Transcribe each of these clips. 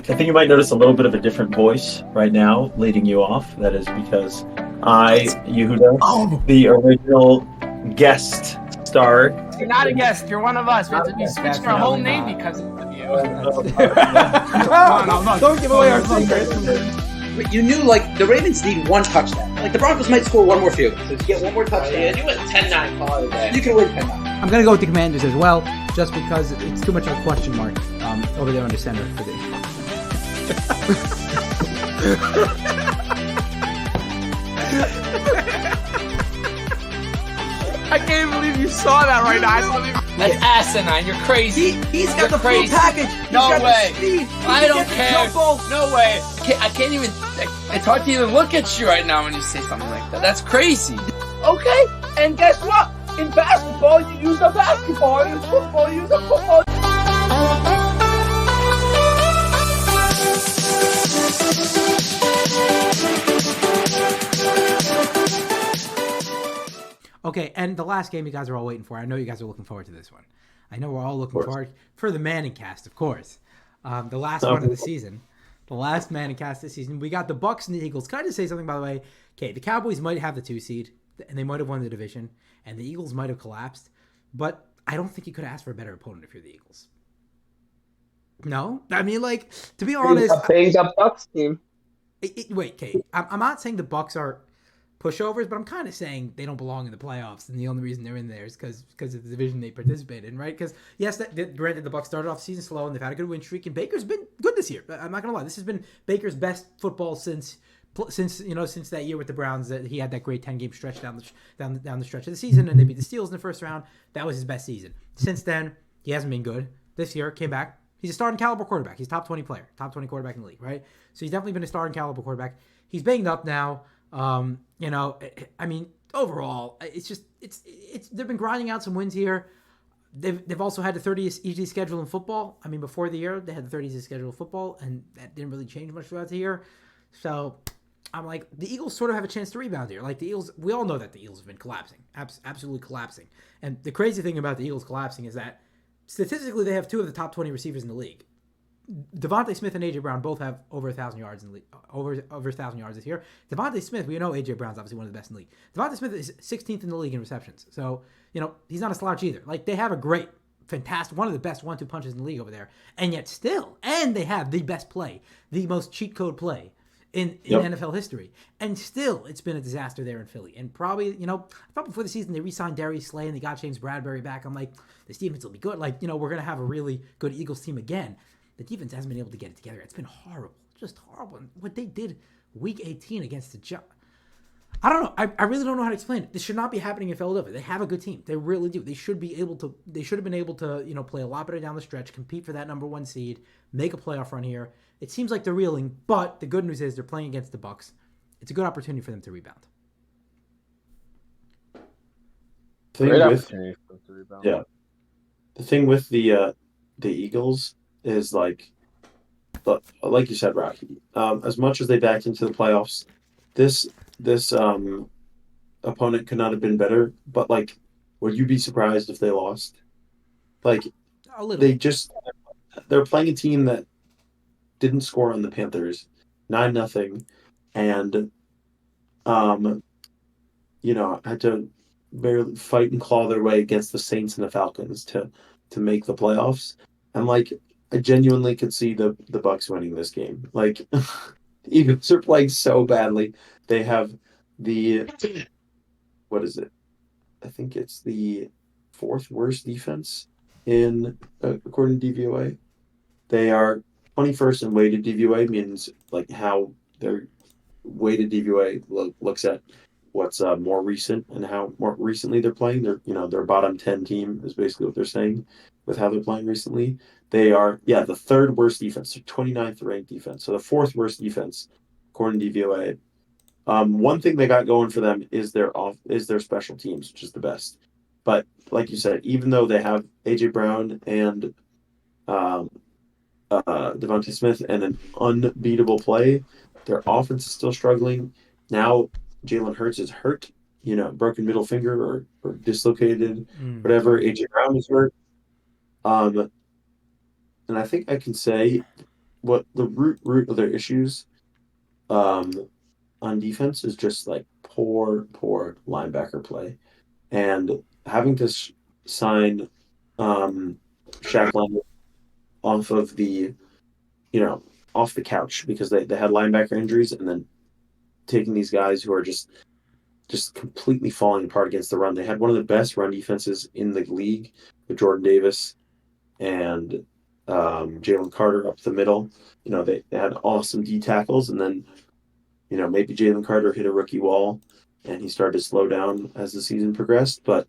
I think you might notice a little bit of a different voice right now leading you off. That is because Yehuda, the original guest star. You're not a guest. You're one of us. We have to be switching our whole name because of you. No, Don't give away our secrets. But you knew, like, the Ravens need one touchdown. Like, the Broncos might score one more field goal. So if you get one more touchdown, Yeah, you went 10-9 call it a you can win 10-9. I'm going to go with the Commanders as well, just because it's too much of a question mark over there under center for the... I can't believe you saw that right now. That's asinine. You're crazy. He's got You're the crazy. full package. He's No got way. The speed. I don't care. Jump No way. I can't even. It's hard to even look at you right now when you say something like that. That's crazy. Okay. And guess what? In basketball, you use a basketball. In football, you use a football. Okay, and the last game you guys are all waiting for. I know you guys are looking forward to this one. I know we're all looking forward for the Manning cast, of course. The last one of the season. The last Manning cast this season. We got the Bucs and the Eagles. Can I just say something, by the way? Okay, the Cowboys might have the 2 seed, and they might have won the division, and the Eagles might have collapsed, but I don't think you could ask for a better opponent if you're the Eagles. No? I mean, like, to be honest... A banged-up Bucs team. Wait, Kate. I'm not saying the Bucs are pushovers, but I'm kind of saying they don't belong in the playoffs, and the only reason they're in there is because of the division they participate in, right? Because yes, granted, the Bucs started off the season slow, and they've had a good win streak, and Baker's been good this year. I'm not gonna lie, this has been Baker's best football since that year with the Browns. That he had that great 10-game stretch down the stretch of the season, and they beat the Steelers in the first round. That was his best season. Since then, he hasn't been good. This year, came back. He's a starting caliber quarterback. He's top 20 player, top 20 quarterback in the league, right? So he's definitely been a starting caliber quarterback. He's banged up now. I mean, overall, they've been grinding out some wins here. They've also had the 30th easiest schedule in football. I mean, before the year, they had the 30th easiest schedule in football, and that didn't really change much throughout the year. So I'm like, the Eagles sort of have a chance to rebound here. Like, the Eagles, we all know that the Eagles have been collapsing, absolutely collapsing. And the crazy thing about the Eagles collapsing is that statistically, they have 2 of the top 20 receivers in the league. Devontae Smith and AJ Brown both have over 1,000 yards in the league, over 1,000 yards this year. Devontae Smith, we know AJ Brown's obviously one of the best in the league. Devontae Smith is 16th in the league in receptions, so he's not a slouch either. Like, they have a great, fantastic, one of the best 1-2 punches in the league over there, and yet still, and they have the best play, the most cheat code play in NFL history, and still, it's been a disaster there in Philly. And probably, I thought before the season they re-signed Darius Slay and they got James Bradbury back. I'm like, this defense will be good. Like, we're gonna have a really good Eagles team again. The defense hasn't been able to get it together. It's been horrible, just horrible. And what they did week 18 against the Jets, I don't know. I really don't know how to explain it. This should not be happening in Philadelphia. They have a good team. They really do. They should be able to. They should have been able to, play a lot better down the stretch, compete for that number 1 seed, make a playoff run here. It seems like they're reeling, but the good news is they're playing against the Bucs. It's a good opportunity for them to rebound. The thing with the Eagles is like you said, Rocky. As much as they backed into the playoffs, this opponent could not have been better. But like, would you be surprised if they lost? Like, A little. they're playing a team that didn't score on the Panthers, 9-0, and had to barely fight and claw their way against the Saints and the Falcons to make the playoffs. And like, I genuinely could see the Bucs winning this game. Like, the Eagles are playing so badly. They have what is it? I think it's the 4th worst defense in according to DVOA. They are 21st in weighted DVOA, means like how their weighted DVOA looks at what's more recent and how more recently they're playing. Their bottom 10 team is basically what they're saying with how they're playing recently. They are the 3rd worst defense, so 29th ranked defense. So the 4th worst defense according to DVOA. One thing they got going for them is their special teams, which is the best. But like you said, even though they have AJ Brown and Devontae Smith and an unbeatable play, their offense is still struggling. Now Jalen Hurts is hurt, broken middle finger or dislocated, whatever. AJ Brown is hurt. And I think I can say what the root of their issues um, on defense is just like poor linebacker play, and having to sign Shaq Leonard off of the off the couch because they had linebacker injuries, and then taking these guys who are just completely falling apart against the run. They had one of the best run defenses in the league with Jordan Davis and Jalen Carter up the middle. They had awesome D tackles, and then maybe Jalen Carter hit a rookie wall and he started to slow down as the season progressed. But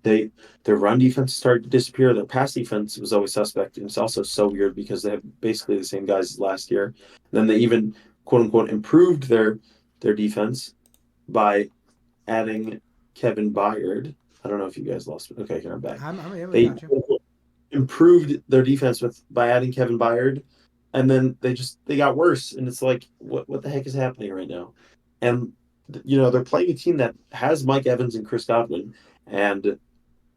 their run defense started to disappear. Their pass defense was always suspect, and it's also so weird because they have basically the same guys as last year. And then they even quote unquote improved their defense by adding Kevin Byard. I don't know if you guys lost. Okay, here I'm back. We They got you. improved their defense by adding Kevin Byard, and then they got worse. And it's like, what the heck is happening right now? And they're playing a team that has Mike Evans and Chris Godwin, and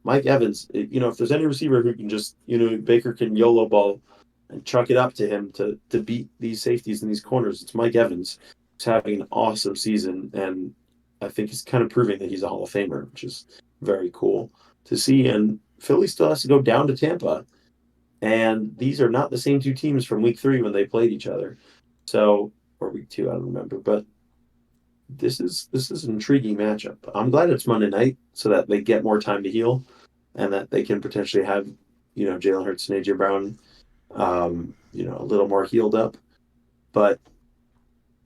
Mike Evans. If there's any receiver who can just Baker can YOLO ball and chuck it up to him to beat these safeties and these corners, it's Mike Evans. He's having an awesome season, and I think he's kind of proving that he's a Hall of Famer, which is very cool to see. And Philly still has to go down to Tampa, and these are not the same two teams from week 3 when they played each other. So, or week 2, I don't remember, but this is an intriguing matchup. I'm glad it's Monday night so that they get more time to heal, and that they can potentially have Jalen Hurts and AJ Brown a little more healed up. But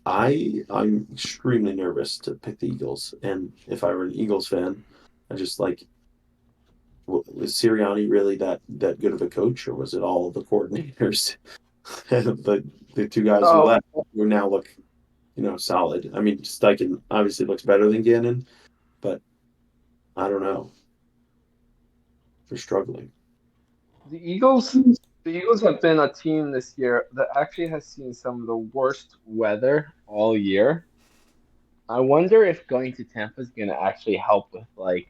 I'm extremely nervous to pick the Eagles, and if I were an Eagles fan, I just like, was Sirianni really that good of a coach, or was it all the coordinators, the two guys who left who now look solid? I mean, Steichen obviously looks better than Gannon, but I don't know. They're struggling. The Eagles have been a team this year that actually has seen some of the worst weather all year. I wonder if going to Tampa is going to actually help with, like,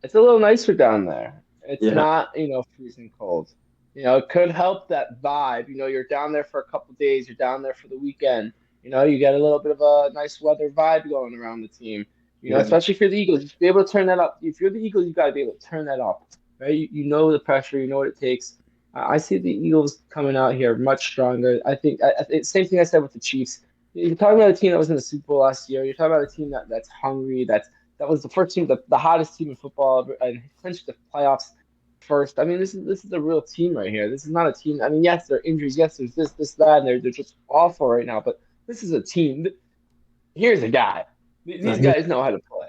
it's a little nicer down there. It's Yeah. not, freezing cold. It could help that vibe. You're down there for a couple days, you're down there for the weekend. You get a little bit of a nice weather vibe going around the team. Yeah. Especially for the Eagles, just be able to turn that up. If you're the Eagles, you got to be able to turn that up, right? You know the pressure, you know what it takes. I see the Eagles coming out here much stronger. I think same thing I said with the Chiefs. You're talking about a team that was in the Super Bowl last year. You're talking about a team that's hungry. That was the first team, the hottest team in football, and clinched the playoffs first. I mean, this is a real team right here. This is not a team. I mean, yes, there are injuries. Yes, there's this, that, and they're just awful right now. But this is a team. Here's a guy. These guys know how to play.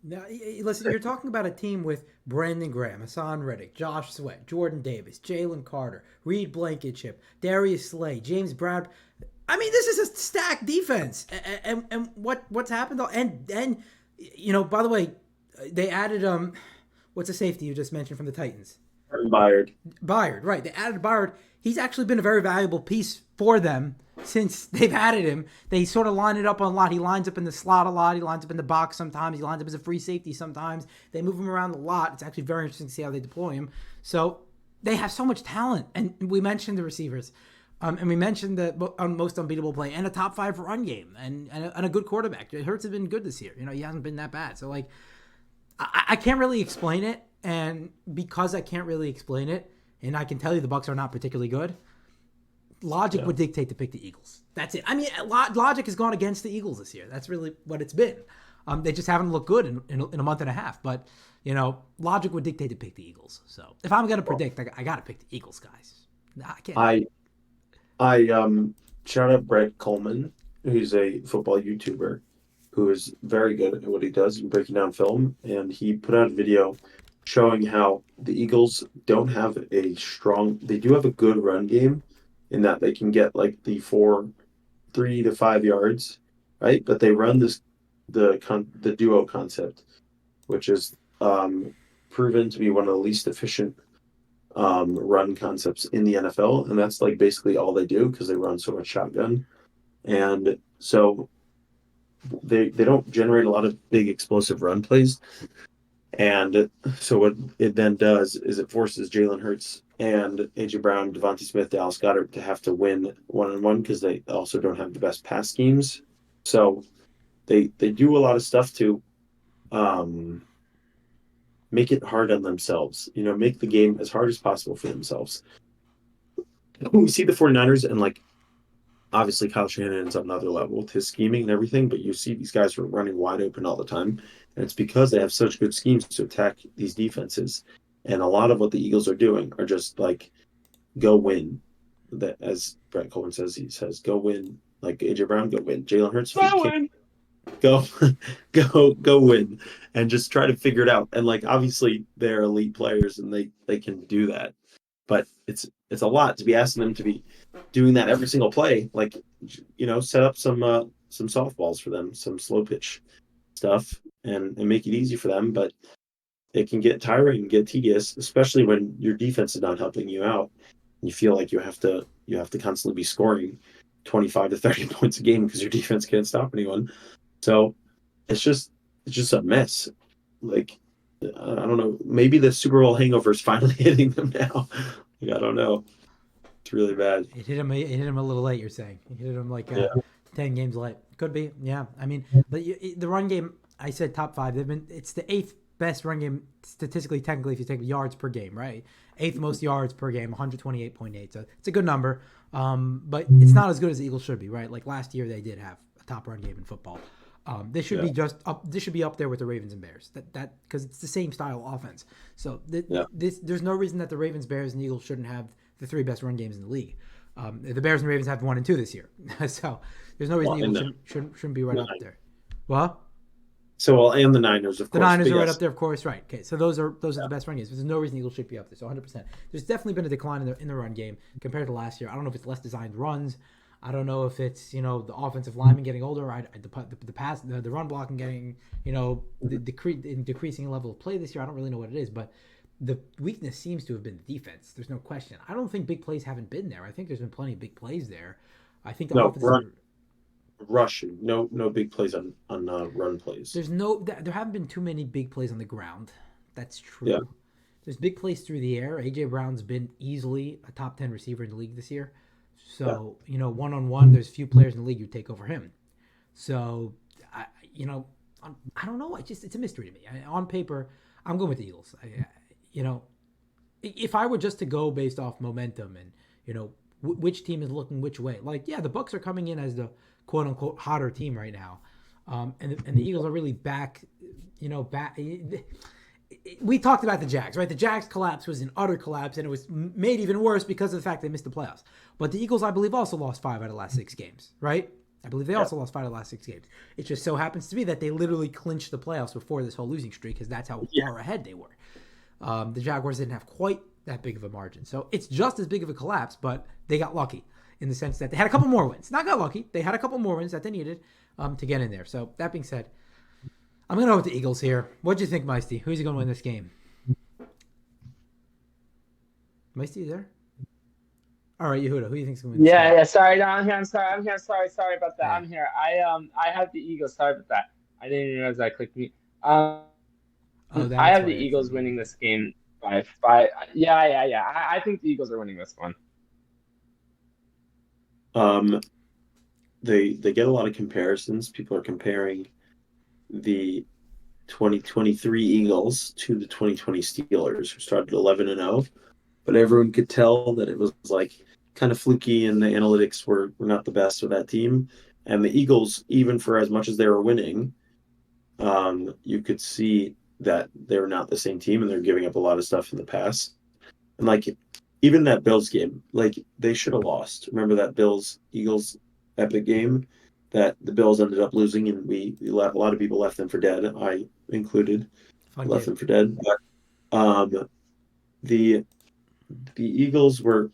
Now, listen, you're talking about a team with Brandon Graham, Hassan Reddick, Josh Sweat, Jordan Davis, Jalen Carter, Reed Blankenship, Darius Slay, James Brown. I mean, this is a stacked defense. And what's happened? And by the way, they added what's a safety you just mentioned from the Titans? Byard. Byard, right. They added Byard. He's actually been a very valuable piece for them since they've added him. They sort of line it up a lot. He lines up in the slot a lot. He lines up in the box sometimes. He lines up as a free safety sometimes. They move him around a lot. It's actually very interesting to see how they deploy him. So they have so much talent. And we mentioned the receivers. And we mentioned the most unbeatable play and a top 5 run game and a good quarterback. Hurts has been good this year. He hasn't been that bad. So, like, I can't really explain it. And because I can't really explain it, and I can tell you the Bucs are not particularly good, logic would dictate to pick the Eagles. That's it. I mean, logic has gone against the Eagles this year. That's really what it's been. They just haven't looked good in a month and a half. But, logic would dictate to pick the Eagles. So if I'm going to predict, I got to pick the Eagles, guys. I can't. I shout out Brett Coleman, who's a football YouTuber who is very good at what he does in breaking down film. And he put out a video showing how the Eagles don't have they do have a good run game in that they can get like the 3 to 5 yards, right? But they run the duo concept, which is proven to be one of the least efficient run concepts in the NFL, and that's like basically all they do because they run so much shotgun, and so they don't generate a lot of big explosive run plays. And so what it then does is it forces Jalen Hurts and AJ Brown, Devontae Smith, Dallas Goedert to have to win one-on-one because they also don't have the best pass schemes. So they do a lot of stuff to um, make it hard on themselves. Make the game as hard as possible for themselves. We see the 49ers and obviously Kyle Shanahan's on another level with his scheming and everything, but you see these guys are running wide open all the time. And it's because they have such good schemes to attack these defenses. And a lot of what the Eagles are doing are just go win. That, as Brett Coleman says, he says, go win. Like AJ Brown, go win. Jalen Hurts, go go win, and just try to figure it out. And obviously they're elite players and they can do that, but it's a lot to be asking them to be doing that every single play. Set up some softballs for them, some slow pitch stuff, and make it easy for them. But it can get tiring and get tedious, especially when your defense is not helping you out. You feel like you have to constantly be scoring 25 to 30 points a game because your defense can't stop anyone. So it's just a mess. Like I don't know. Maybe the Super Bowl hangover is finally hitting them now. I don't know. It's really bad. It hit him. It hit him a little late. You're saying it hit him 10 games late. Could be. Yeah. I mean, the run game. I said top 5. It's the 8th best run game statistically, technically, if you take yards per game, right? 8th most yards per game, 128.8. So it's a good number. But it's not as good as the Eagles should be, right? Like last year, they did have a top run game in football. This should be just up. This should be up there with the Ravens and Bears. That because it's the same style offense. So there's no reason that the Ravens, Bears, and Eagles shouldn't have the 3 best run games in the league. The Bears and Ravens have 1 and 2 this year. So there's no reason the Eagles shouldn't be right up there. Well, and the Niners, of course. The Niners are right up there, of course, right? Okay, so those are the best run games. There's no reason the Eagles should be up there. So 100%. There's definitely been a decline in the run game compared to last year. I don't know if it's less designed runs. I don't know if it's the offensive lineman getting older, the run blocking getting decreasing level of play this year. I don't really know what it is, but the weakness seems to have been the defense. There's no question. I don't think big plays haven't been there. I think there's been plenty of big plays there. I think the offense rushing. No big plays on run plays. There haven't been too many big plays on the ground. That's true. Yeah. There's big plays through the air. AJ Brown's been easily a top 10 receiver in the league this year. So, one-on-one, there's few players in the league who take over him. So, I don't know. It's a mystery to me. On paper, I'm going with the Eagles. If I were just to go based off momentum and, which team is looking which way. The Bucs are coming in as the quote-unquote hotter team right now. And the Eagles are really back. We talked about the Jags, right? The Jags collapse was an utter collapse, and it was made even worse because of the fact they missed the playoffs. But the Eagles, I believe, also lost 5 out of the last 6 games, right? I believe they also lost 5 out of the last 6 games. It just so happens to be that they literally clinched the playoffs before this whole losing streak because that's how far ahead they were. The Jaguars didn't have quite that big of a margin. So it's just as big of a collapse, but they got lucky in the sense that they had a couple more wins. Not got lucky. They had a couple more wins that they needed to get in there. So that being said, I'm going to go with the Eagles here. What do you think, Meisty? Who's going to win this game? Meisty, you there? All right, Yehuda, who do you think is going to win this game? Yeah. Sorry, no, I'm here. I'm sorry. Sorry about that. I'm here. I have the Eagles. Sorry about that. I didn't realize I clicked mute. I have the Eagles winning this game by 5. Yeah. I think the Eagles are winning this one. They get a lot of comparisons. People are comparing the 2023 Eagles to the 2020 Steelers, who started 11-0, but everyone could tell that it was kind of fluky, and the analytics were not the best for that team. And the Eagles, even for as much as they were winning, you could see that they're not the same team, and they're giving up a lot of stuff in the past. And even that Bills game, they should have lost. Remember that Bills-Eagles epic game that the Bills ended up losing, and a lot of people left them for dead. I included left them for dead. But the Eagles were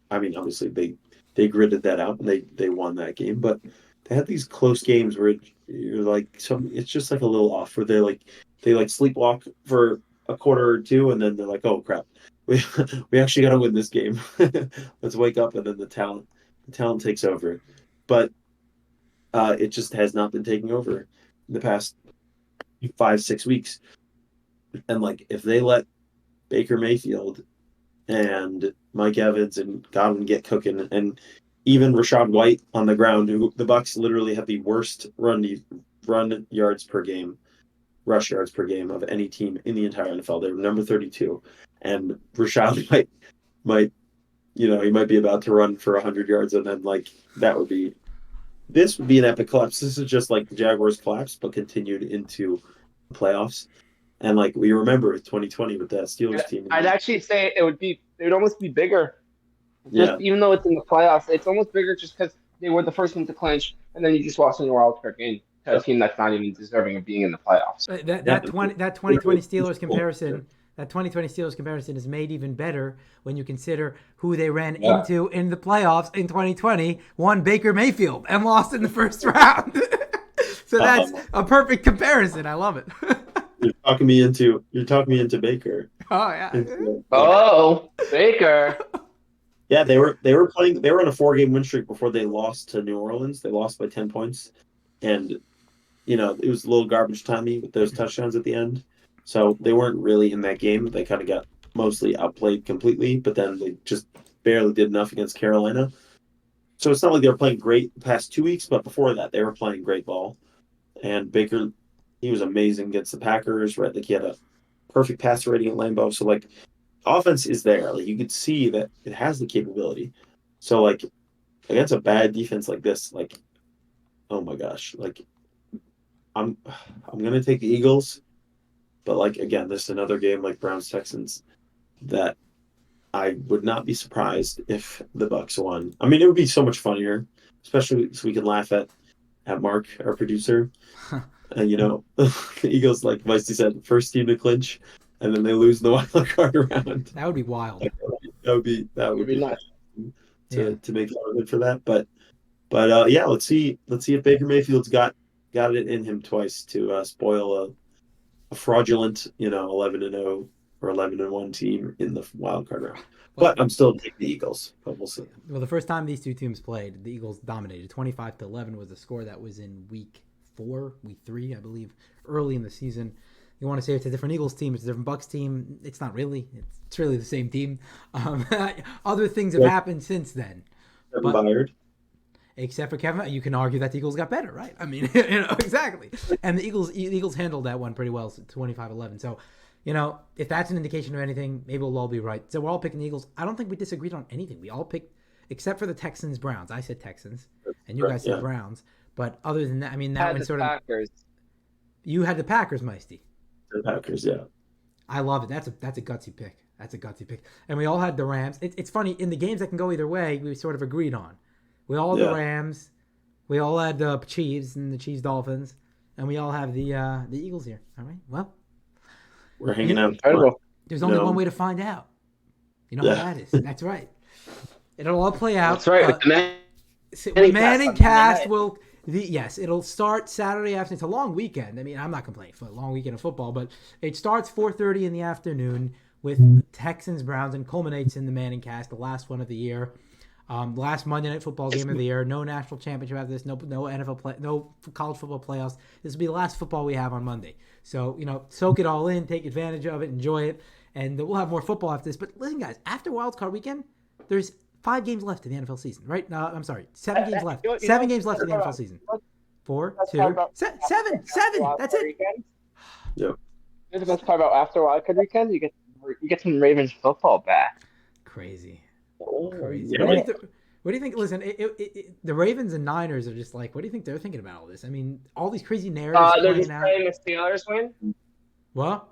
obviously they gritted that out and they won that game, but they had these close games where you're it's just a little off, where they sleepwalk for a quarter or two, and then they're like, oh crap, we actually got to win this game. Let's wake up, and then the talent takes over. But it just has not been taking over in the past 5-6 weeks. And like if they let Baker Mayfield and Mike Evans and Godwin get cooking, and even Rashad White on the ground, who the Bucs literally have the worst run yards per game, rush yards per game of any team in the entire NFL. They're number 32, and Rashad might he might be about to run for 100 yards, and then like this would be an epic collapse. This is just like the Jaguars collapse, but continued into the playoffs. And like we remember 2020 with that Steelers team. I'd actually say it would almost be bigger. Yeah. Even though it's in the playoffs, it's almost bigger just because they were the first one to clinch, and then you just lost in the wild card game to a team that's not even deserving of being in the playoffs. That 2020 Steelers comparison. That 2020 Steelers comparison is made even better when you consider who they ran into in the playoffs in 2020. Won Baker Mayfield and lost in the first round. So that's a perfect comparison. I love it. You're talking me into Baker. Oh yeah. Oh, Baker. Yeah, they were on a 4-game win streak before they lost to New Orleans. They lost by 10 points. And it was a little garbage timey with those touchdowns at the end. So they weren't really in that game. They kind of got mostly outplayed completely, but then they just barely did enough against Carolina. So it's not like they were playing great the past 2 weeks, but before that, they were playing great ball. And Baker, he was amazing against the Packers, right? Like he had a perfect passer rating at Lambeau. So like offense is there. Like you could see that it has the capability. So like against a bad defense like this, like, oh my gosh, like I'm gonna take the Eagles. But like again, this is another game like Browns Texans that I would not be surprised if the Bucs won. I mean, it would be so much funnier, especially so we can laugh at Mark, our producer. And the Eagles, like Vicey said, first team to clinch, and then they lose the wild card round. That would be wild. That would be nice to make fun of it for that. But yeah, let's see if Baker Mayfield's got it in him twice to spoil a fraudulent 11-0 or 11-1 team in the wild card round. But I'm still taking the Eagles. But we'll see. Well, the first time these two teams played, the Eagles dominated. 25-11 was the score that was in week 3, I believe, early in the season. You want to say it's a different Eagles team, it's a different Bucs team. It's not really. It's really the same team. Other things have happened since then. Except for Kevin, you can argue that the Eagles got better, right? I mean, exactly. And the Eagles handled that one pretty well, 25-11. So, if that's an indication of anything, maybe we'll all be right. So we're all picking the Eagles. I don't think we disagreed on anything. We all picked, except for the Texans Browns. I said Texans, and you guys said Browns. But other than that, I mean, that one sort of. Packers. You had the Packers, Meisty. The Packers, yeah. I love it. That's a gutsy pick. That's a gutsy pick. And we all had the Rams. It's funny, in the games that can go either way, we sort of agreed on. We all had the Rams. We all had the Chiefs and the Chiefs Dolphins, and we all have the Eagles here. All right. Well, we're hanging out. There's only one way to find out. You know what that is? That's right. It'll all play out. That's right. Manning cast will. It'll start Saturday afternoon. It's a long weekend. I mean, I'm not complaining for a long weekend of football, but it starts 4:30 in the afternoon with Texans Browns and culminates in the Manning cast, the last one of the year. Last Monday Night Football game of the year. No national championship after this. No NFL play. No college football playoffs. This will be the last football we have on Monday. So soak it all in, take advantage of it, enjoy it, and we'll have more football after this. But listen, guys, after Wild Card Weekend, there's 5 games left in the NFL season, right? No, I'm sorry, 7 games left. 7 games left in the NFL season. 4, 2, 7. That's it. Yep. The best part about after Wild Card Weekend, you get some Ravens football back. Crazy. Yeah. What do you think? Listen, the Ravens and Niners are just like, what do you think they're thinking about all this? I mean, all these crazy narratives. They're just praying the Steelers win. What?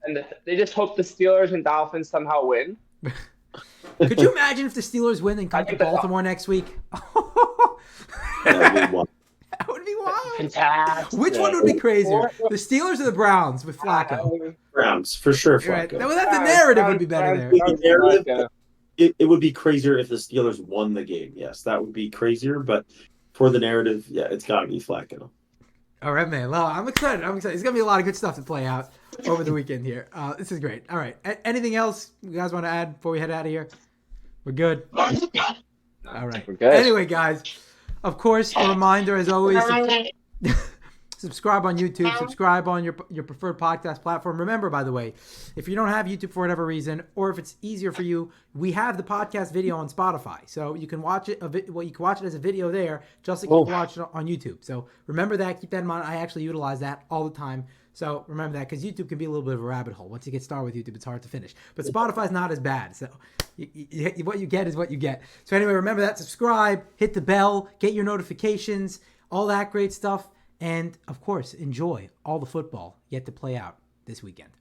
And they just hope the Steelers and Dolphins somehow win. Could you imagine if the Steelers win and come to Baltimore next week? That would be wild. Fantastic. Which one would be crazier? The Steelers or the Browns with Flacco? Browns, for sure, Flacco. Right. Well, the narrative would be better there. It would be crazier if the Steelers won the game. Yes, that would be crazier. But for the narrative, it's got to be Flacco. All right, man. Well, I'm excited. It's going to be a lot of good stuff to play out over the weekend here. This is great. All right. Anything else you guys want to add before we head out of here? We're good. All right. We're good. Anyway, guys, of course, a reminder as always. Subscribe on YouTube. Subscribe on your preferred podcast platform. Remember, by the way, if you don't have YouTube for whatever reason, or if it's easier for you, we have the podcast video on Spotify, so you can watch it. You can watch it as a video there, just like you can watch it on YouTube. So remember that. Keep that in mind. I actually utilize that all the time. So remember that, because YouTube can be a little bit of a rabbit hole. Once you get started with YouTube, it's hard to finish. But Spotify's not as bad. So what you get is what you get. So anyway, remember that. Subscribe, hit the bell, get your notifications, all that great stuff. And, of course, enjoy all the football yet to play out this weekend.